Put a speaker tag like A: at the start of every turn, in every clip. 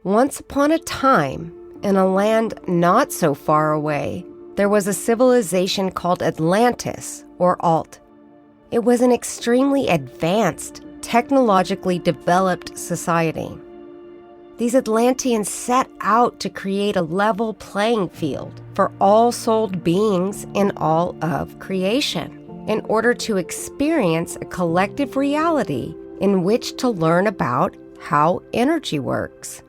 A: Once upon a time, in a land not so far away, there was a civilization called Atlantis, or Alt. It was an extremely advanced, technologically developed society. These Atlanteans set out to create a level playing field for all souled beings in all of creation, in order to experience a collective reality in which to learn about how energy works.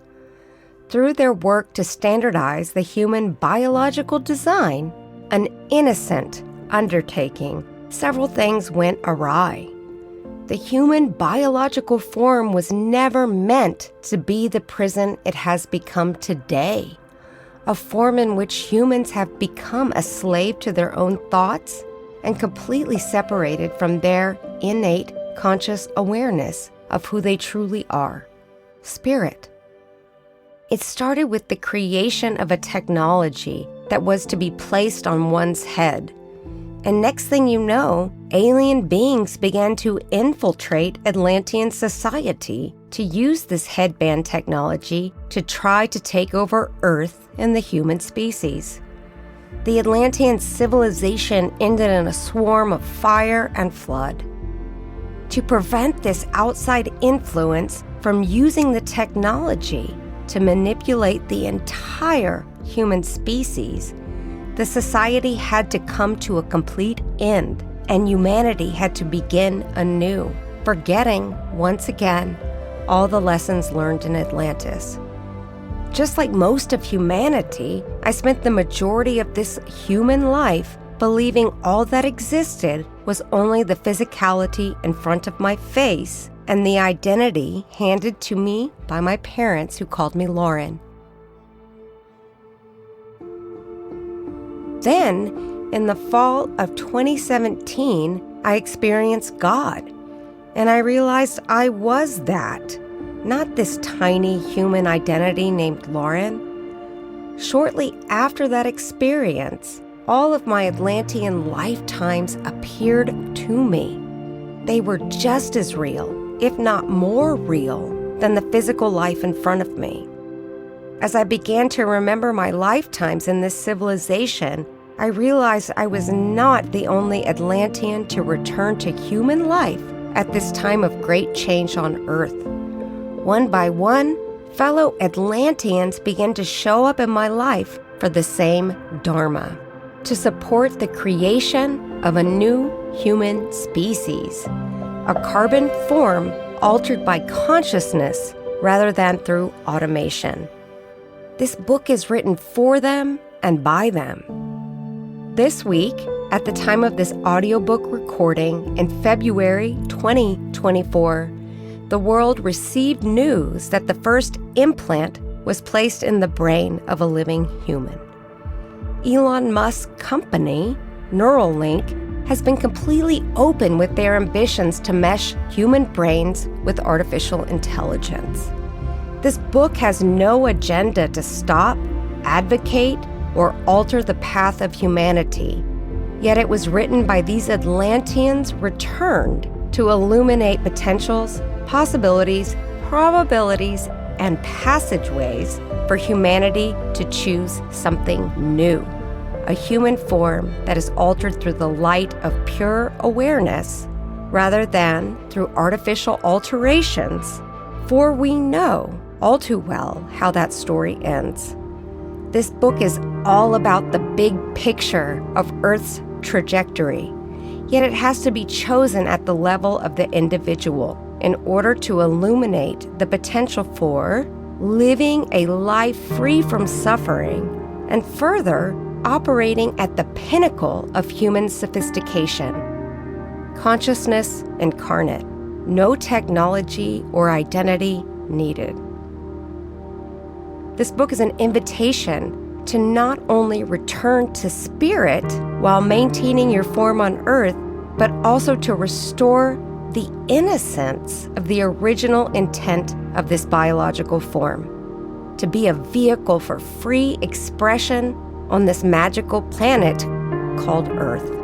A: Through their work to standardize the human biological design, an innocent undertaking, several things went awry. The human biological form was never meant to be the prison it has become today, a form in which humans have become a slave to their own thoughts and completely separated from their innate conscious awareness of who they truly are, spirit. It started with the creation of a technology that was to be placed on one's head. And next thing you know, alien beings began to infiltrate Atlantean society to use this headband technology to try to take over Earth and the human species. The Atlantean civilization ended in a swarm of fire and flood. To prevent this outside influence from using the technology to manipulate the entire human species, the society had to come to a complete end, and humanity had to begin anew, forgetting, once again, all the lessons learned in Atlantis. Just like most of humanity, I spent the majority of this human life believing all that existed was only the physicality in front of my face and the identity handed to me by my parents who called me Lauren. Then, in the fall of 2017, I experienced God, and I realized I was that, not this tiny human identity named Lauren. Shortly after that experience, all of my Atlantean lifetimes appeared to me. They were just as real, if not more real, than the physical life in front of me. As I began to remember my lifetimes in this civilization, I realized I was not the only Atlantean to return to human life at this time of great change on Earth. One by one, fellow Atlanteans began to show up in my life for the same Dharma, to support the creation of a new human species, a carbon form altered by consciousness rather than through automation. This book is written for them and by them. This week, at the time of this audiobook recording in February 2024, the world received news that the first implant was placed in the brain of a living human. Elon Musk's company, Neuralink, has been completely open with their ambitions to mesh human brains with artificial intelligence. This book has no agenda to stop, advocate, or alter the path of humanity, yet it was written by these Atlanteans returned to illuminate potentials, possibilities, probabilities, and passageways for humanity to choose something new, a human form that is altered through the light of pure awareness rather than through artificial alterations, for we know all too well how that story ends. This book is all about the big picture of Earth's trajectory, yet it has to be chosen at the level of the individual in order to illuminate the potential for living a life free from suffering and further operating at the pinnacle of human sophistication. Consciousness incarnate, no technology or identity needed. This book is an invitation to not only return to spirit while maintaining your form on Earth, but also to restore the innocence of the original intent of this biological form, to be a vehicle for free expression on this magical planet called Earth.